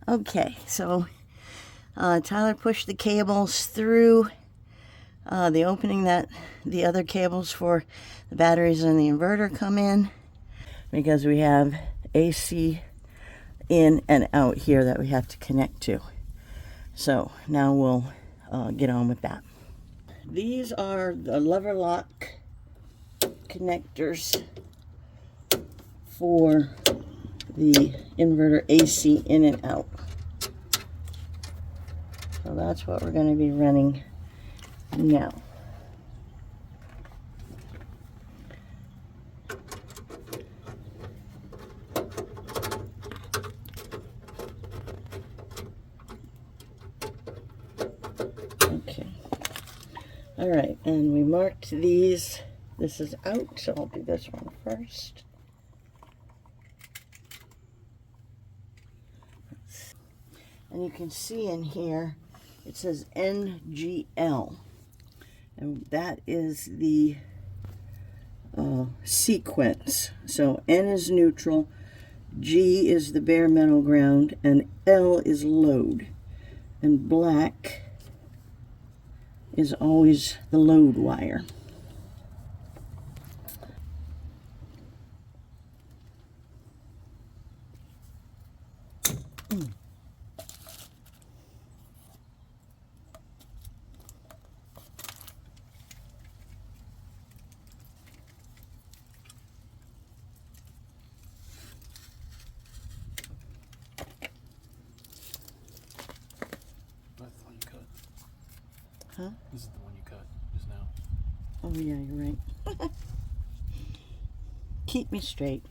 Okay, so Tyler pushed the cables through the opening that the other cables for the batteries and the inverter come in, because we have AC in and out here that we have to connect to. So now we'll get on with that. These are the lever lock connectors for the inverter AC in and out. So that's what we're going to be running now. Okay. All right, and we marked these. This is out, so I'll do this one first. And you can see in here, it says NGL. And that is the sequence. So N is neutral, G is the bare metal ground, and L is load. And black is always the load wire. Huh? This is the one you cut just now. Oh yeah, you're right. Keep me straight.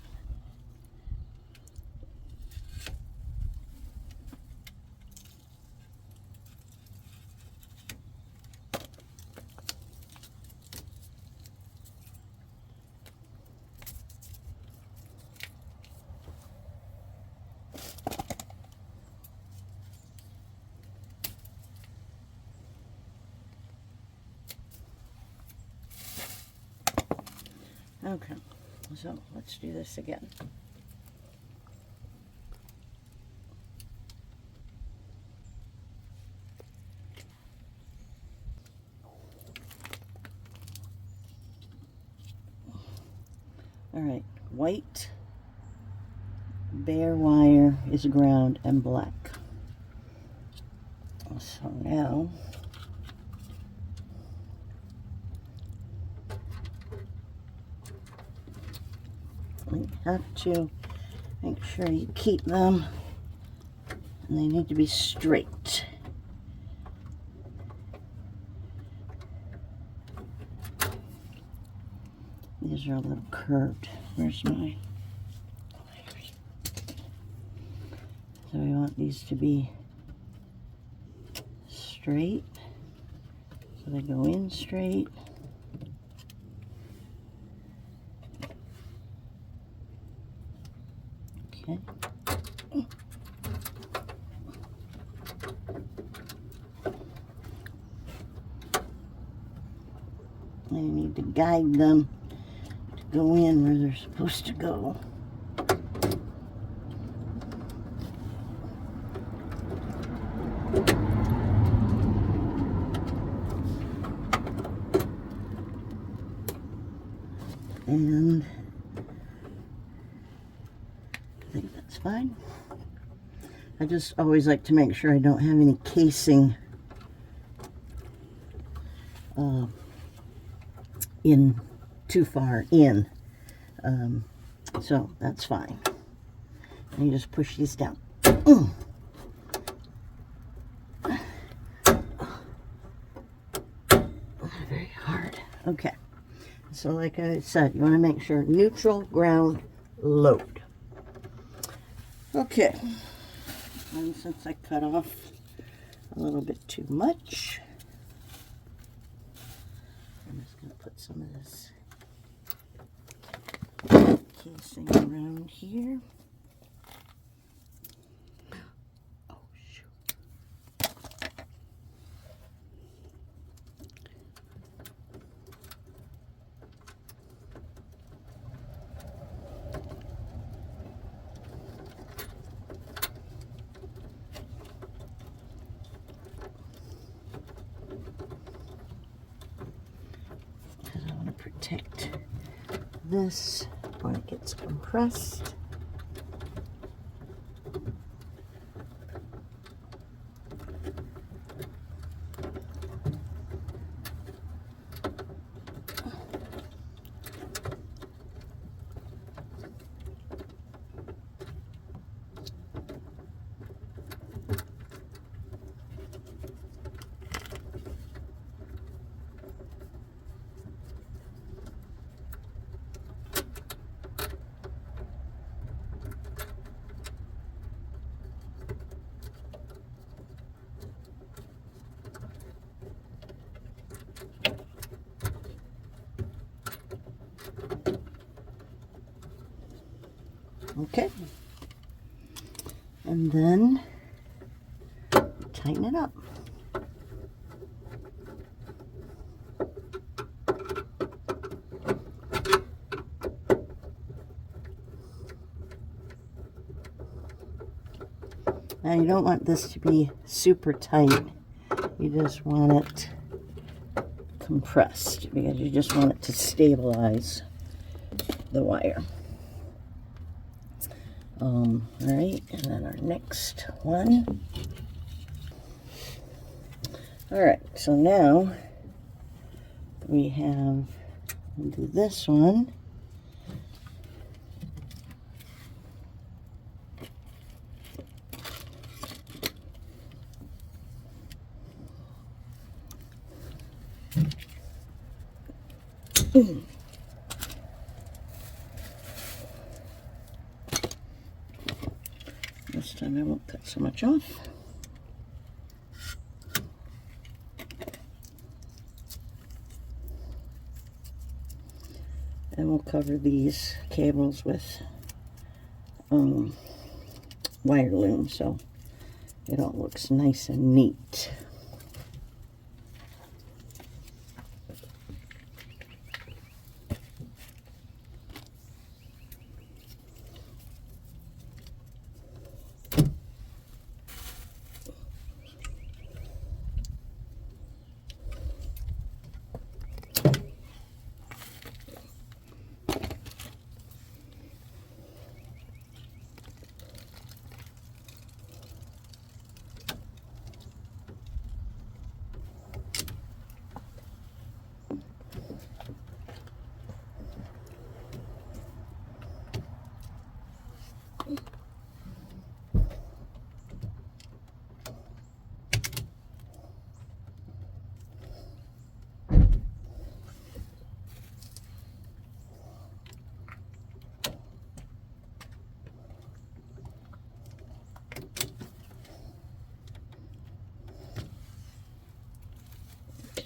Okay, so let's do this again. All right, white, bare wire is ground, and black. So now, you have to make sure you keep them, and they need to be straight. These are a little curved. Where's mine? So we want these to be straight. So they go in straight. Okay. And you need to guide them to go in where they're supposed to go. And I think that's fine. I just always like to make sure I don't have any casing in too far in. So that's fine. And you just push these down. Very hard. Okay. So like I said, you want to make sure neutral, ground, load. Okay. And since I cut off a little bit too much, I'm just going to put some of this casing around here. Oh, shoot. protect this when it gets compressed. Okay, and then tighten it up. Now you don't want this to be super tight, you just want it compressed because you just want it to stabilize the wire. All right, and then our next one. All right, so now we have, we'll do this one. This time I won't cut so much off. And we'll cover these cables with wire loom so it all looks nice and neat.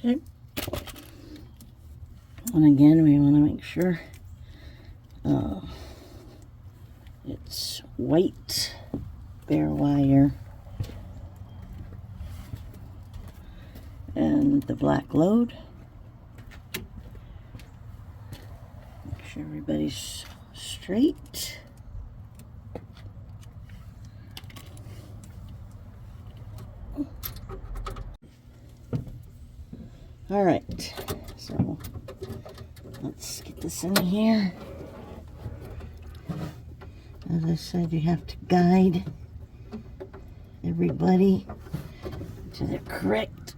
Okay. And again, we want to make sure it's white bare wire and the black load. Make sure everybody's straight. All right, so let's get this in here. As I said, you have to guide everybody to the correct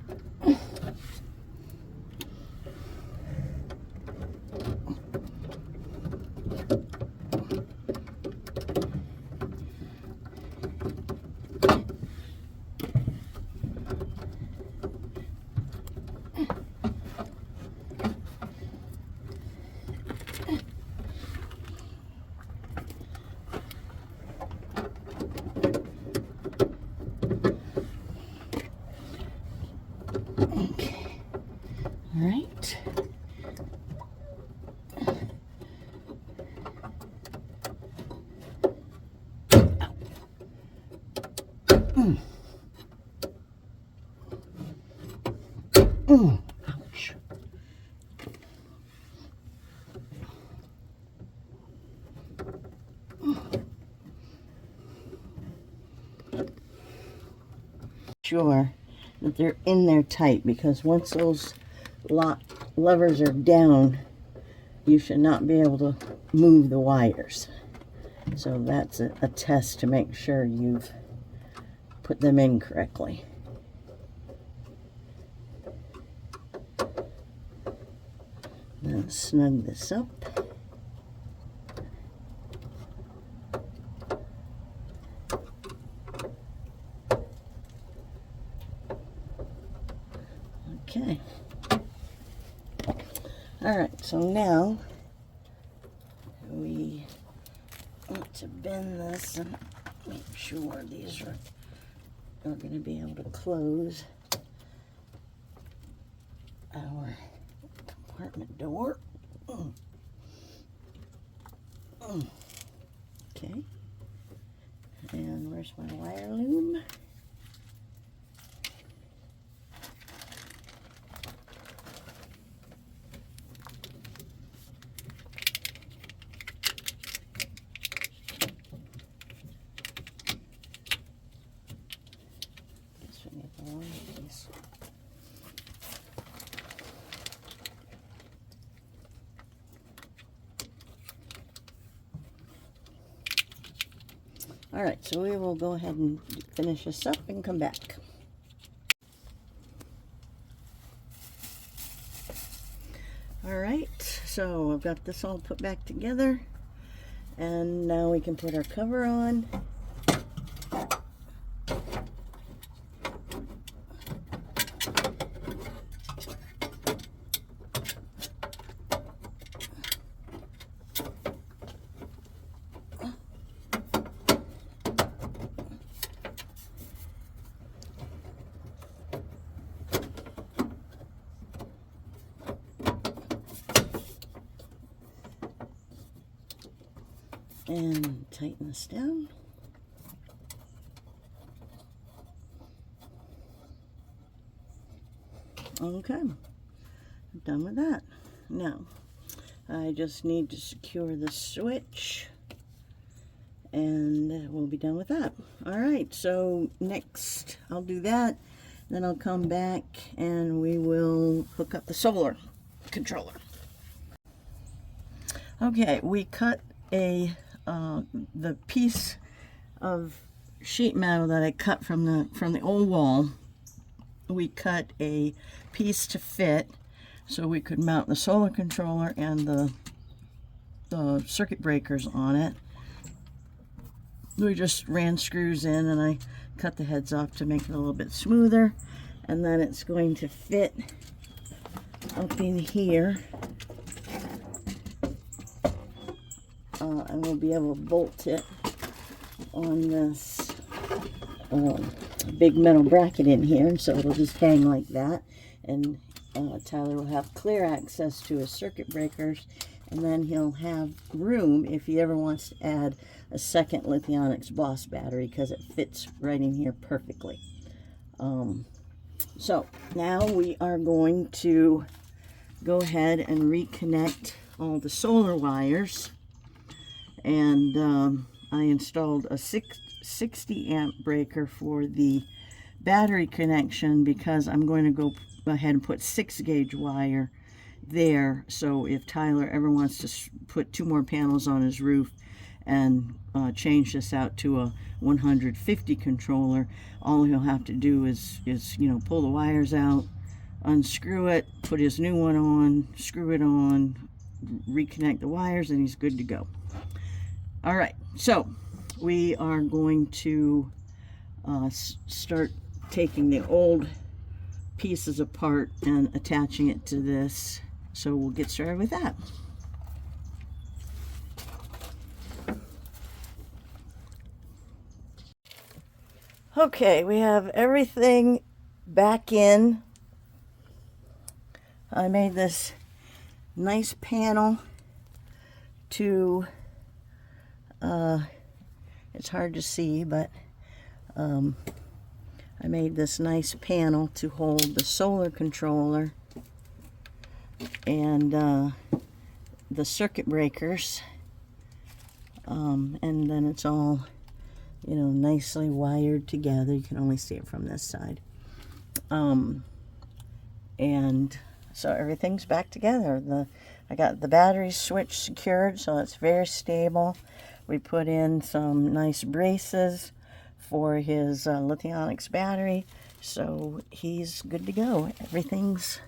Okay, all right. Ouch. Sure that they're in there tight, because once those levers are down, you should not be able to move the wires. So that's a test to make sure you've put them in correctly. Now snug this up. Okay. All right, so now we want to bend this and make sure these are going to be able to close our compartment door. Okay. And where's my wire loom? All right, so we will go ahead and finish this up and come back. All right, so I've got this all put back together, and now we can put our cover on. And tighten this down. Okay, I'm done with that. Now, I just need to secure the switch, and we'll be done with that. All right, so next I'll do that, then I'll come back and we will hook up the solar controller. Okay, we cut the piece of sheet metal that I cut from the old wall. We cut a piece to fit so we could mount the solar controller and the circuit breakers on it. We just ran screws in, and I cut the heads off to make it a little bit smoother, and then it's going to fit up in here. And we'll be able to bolt it on this big metal bracket in here, so it'll just hang like that, and Tyler will have clear access to his circuit breakers, and then he'll have room if he ever wants to add a second Lithionics Boss battery, because it fits right in here perfectly. So now we are going to go ahead and reconnect all the solar wires. And I installed a 60 amp breaker for the battery connection, because I'm going to go ahead and put 6 gauge wire there, so if Tyler ever wants to put 2 more panels on his roof and change this out to a 150 controller, all he'll have to do is pull the wires out, unscrew it, put his new one on, screw it on, reconnect the wires, and he's good to go. All right, so we are going to start taking the old pieces apart and attaching it to this. So we'll get started with that. Okay, we have everything back in. I made this nice panel to it's hard to see, but I made this nice panel to hold the solar controller and the circuit breakers, and then it's all nicely wired together. You can only see it from this side, and so everything's back together. I got the battery switch secured, so it's very stable. We put in some nice braces for his lithionics battery, so he's good to go. Everything's,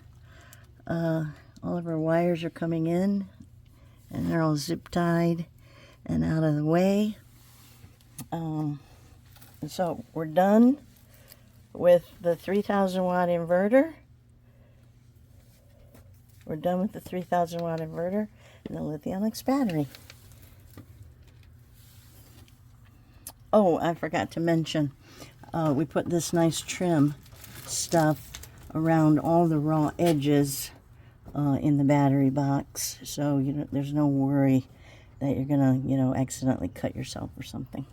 all of our wires are coming in, and they're all zip tied and out of the way. So we're done with the 3,000 watt inverter. We're done with the 3,000 watt inverter and the lithionics battery. Oh, I forgot to mention, we put this nice trim stuff around all the raw edges in the battery box, so there's no worry that you're gonna, accidentally cut yourself or something.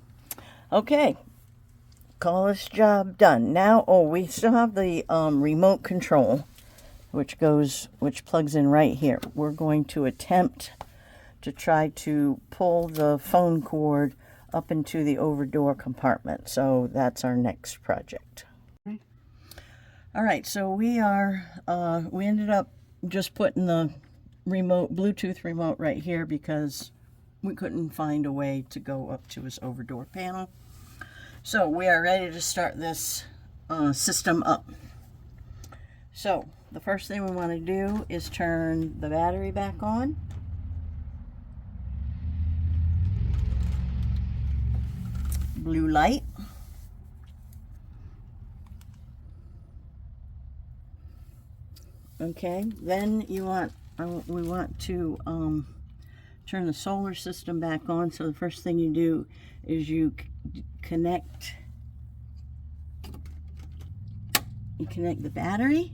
Okay, call this job done. Now, we still have the remote control, which plugs in right here. We're going to attempt to try to pull the phone cord up into the over-door compartment. So that's our next project. All right, so we ended up just putting the Bluetooth remote right here because we couldn't find a way to go up to his over-door panel. So we are ready to start this system up. So the first thing we want to do is turn the battery back on. Blue light. Okay, then we want to turn the solar system back on. So the first thing you do is you connect the battery,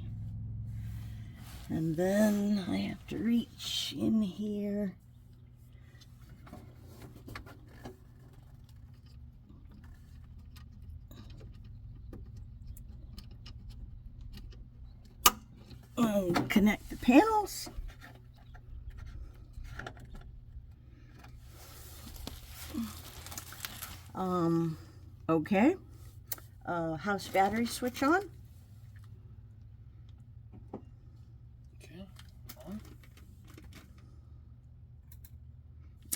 and then I have to reach in here. And connect the panels. Okay. House battery switch on. Okay. On.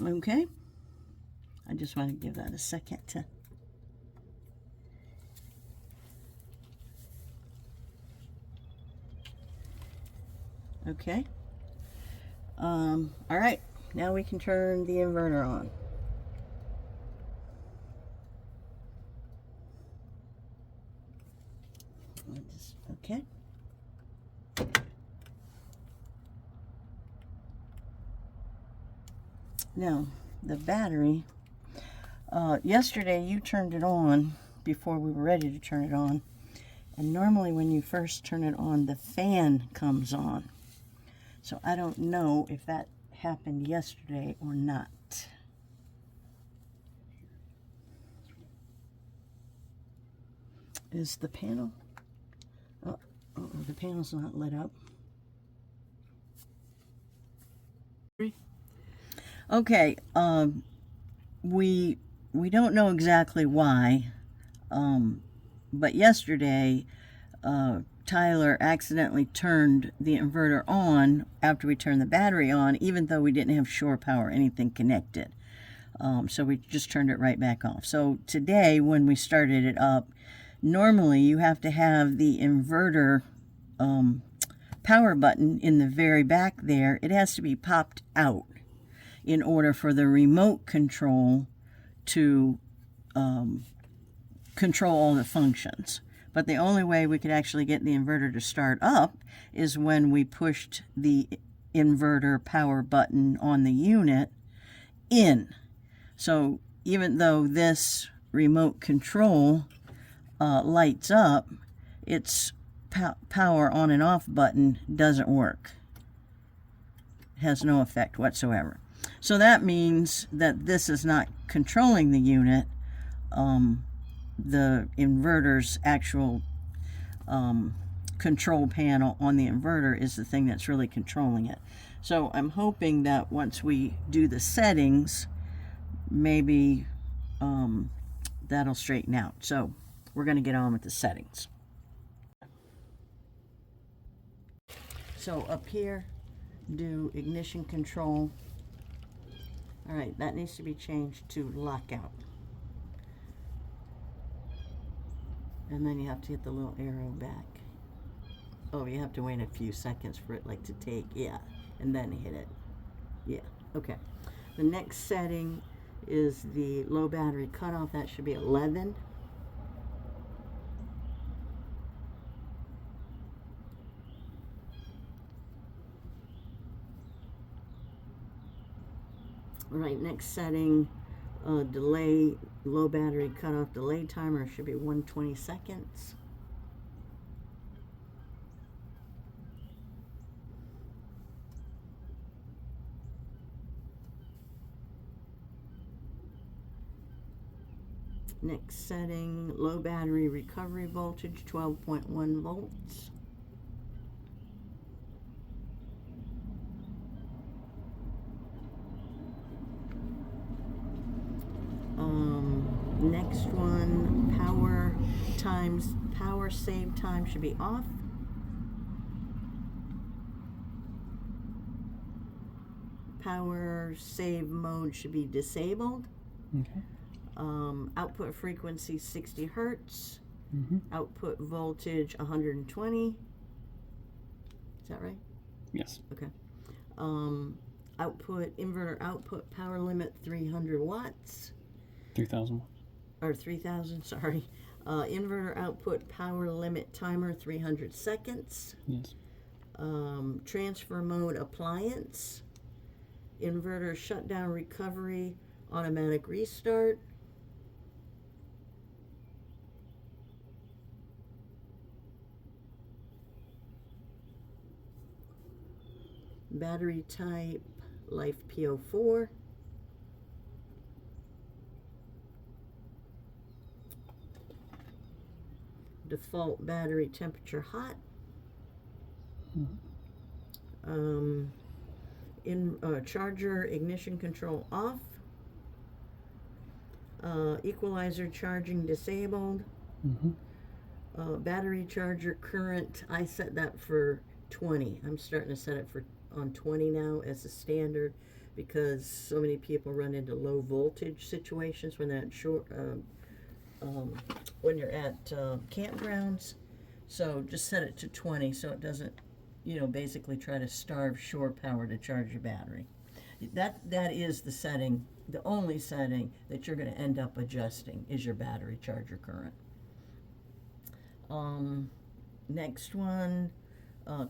Okay. I just want to give that a second to. Okay. All right. Now we can turn the inverter on. Okay. Now, the battery, yesterday you turned it on before we were ready to turn it on. And normally when you first turn it on, the fan comes on. So I don't know if that happened yesterday or not. Is the panel? Oh, the panel's not lit up. Okay, we don't know exactly why, but yesterday Tyler accidentally turned the inverter on after we turned the battery on, even though we didn't have shore power or anything connected. So we just turned it right back off. So today, when we started it up, normally you have to have the inverter power button in the very back there. It has to be popped out in order for the remote control to control all the functions. But the only way we could actually get the inverter to start up is when we pushed the inverter power button on the unit in. So even though this remote control lights up, its power on and off button doesn't work. It has no effect whatsoever. So that means that this is not controlling the unit. The inverter's actual control panel on the inverter is the thing that's really controlling it. So I'm hoping that once we do the settings, maybe that'll straighten out. So we're going to get on with the settings. So up here do ignition control. All right, that needs to be changed to lockout. And then you have to hit the little arrow back. Oh, you have to wait a few seconds for it like to take, yeah, and then hit it. Yeah, okay. The next setting is the low battery cutoff. That should be 11. All right, next setting, delay, low battery cutoff delay timer should be 120 seconds. Next setting, low battery recovery voltage, 12.1 volts. Next one, power save time should be off. Power save mode should be disabled. Okay. Output frequency 60 hertz. Mm-hmm. Output voltage 120. Is that right? Yes. Okay. Inverter output power limit 300 watts. 3,000 watts. Or 3,000, sorry. Inverter output power limit timer 300 seconds. Yes. Transfer mode appliance. Inverter shutdown recovery automatic restart. Battery type life PO4. Default battery temperature hot. Mm-hmm. Charger ignition control off. Equalizer charging disabled. Mm-hmm. Battery charger current, I set that for 20. I'm starting to set it on 20 now as a standard, because so many people run into low voltage situations when they're at when you're at campgrounds. So just set it to 20 so it doesn't, basically try to starve shore power to charge your battery. That is the setting, the only setting that you're going to end up adjusting is your battery charger current. Next one,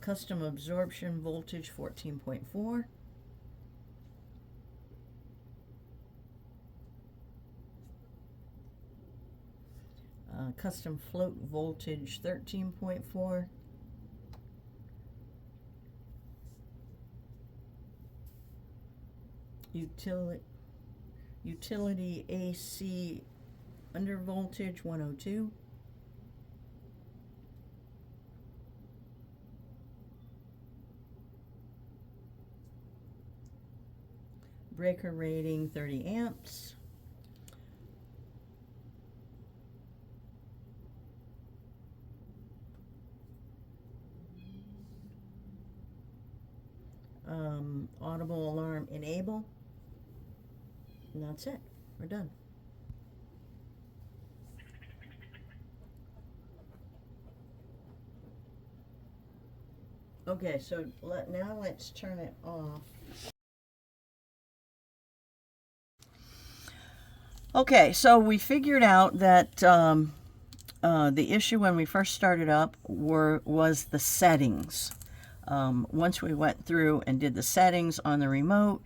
custom absorption voltage 14.4. Custom float voltage 13.4. Utility AC under voltage 102. Breaker rating 30 amps. Audible alarm enable. And that's it. We're done. Okay, so now let's turn it off. Okay, so we figured out that the issue when we first started up was the settings. Once we went through and did the settings on the remote,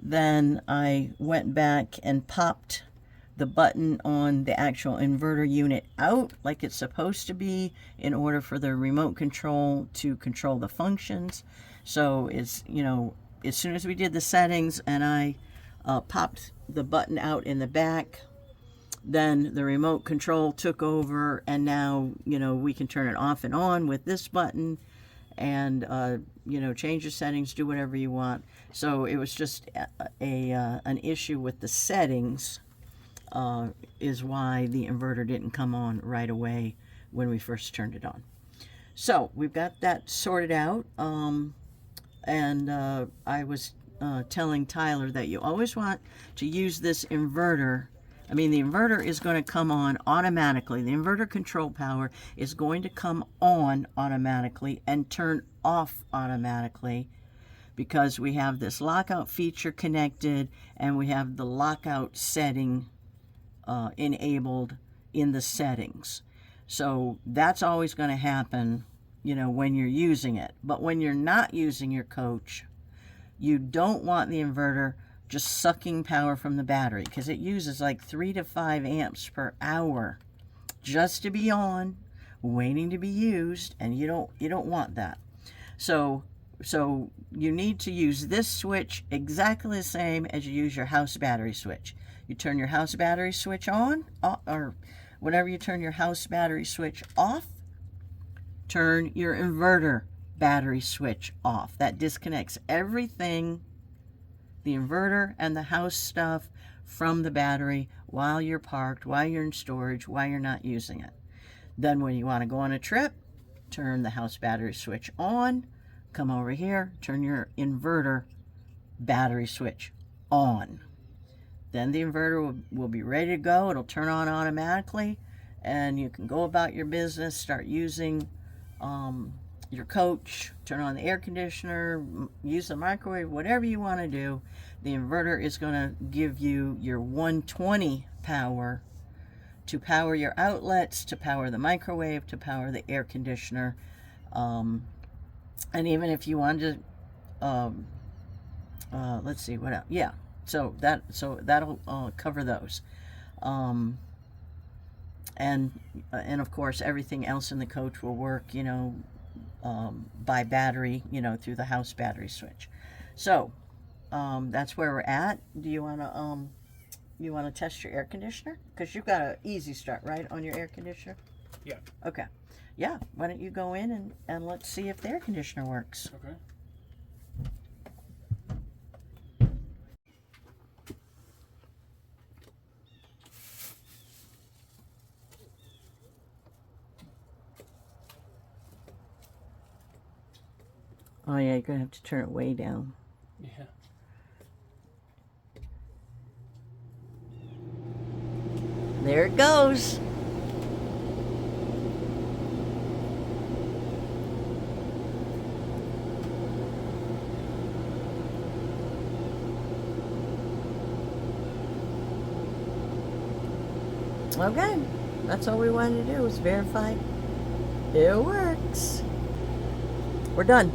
then I went back and popped the button on the actual inverter unit out like it's supposed to be in order for the remote control to control the functions. So it's, as soon as we did the settings and I popped the button out in the back, then the remote control took over, and now, we can turn it off and on with this button and, change your settings, do whatever you want. So it was just an issue with the settings is why the inverter didn't come on right away when we first turned it on. So we've got that sorted out. and I was telling Tyler that you always want to use this inverter. I mean, the inverter is going to come on automatically. The inverter control power is going to come on automatically and turn off automatically, because we have this lockout feature connected and we have the lockout setting enabled in the settings. So that's always going to happen, you know, when you're using it. But when you're not using your coach, you don't want the inverter just sucking power from the battery, because it uses like 3 to 5 amps per hour just to be on, waiting to be used, and you don't want that. So you need to use this switch exactly the same as you use your house battery switch. You turn your house battery switch on, or whenever you turn your house battery switch off, turn your inverter battery switch off. That disconnects everything, the inverter and the house stuff, from the battery while you're parked, while you're in storage, while you're not using it. Then when you want to go on a trip, turn the house battery switch on, come over here, turn your inverter battery switch on. Then the inverter will be ready to go. It'll turn on automatically, and you can go about your business, start using your coach, turn on the air conditioner, use the microwave, whatever you want to do. The inverter is going to give you your 120 power to power your outlets, to power the microwave, to power the air conditioner. And even if you wanted to, let's see, what else? Yeah, so that'll cover those. And of course, everything else in the coach will work, you know, by battery, you know, through the house battery switch. So that's where we're at. Do you want to test your air conditioner? Because you've got an easy start, right, on your air conditioner? Yeah. Okay. Yeah, why don't you go in and let's see if the air conditioner works. Okay. Oh yeah, you're gonna have to turn it way down. Yeah. There it goes. Okay, that's all we wanted to do was verify it works. We're done.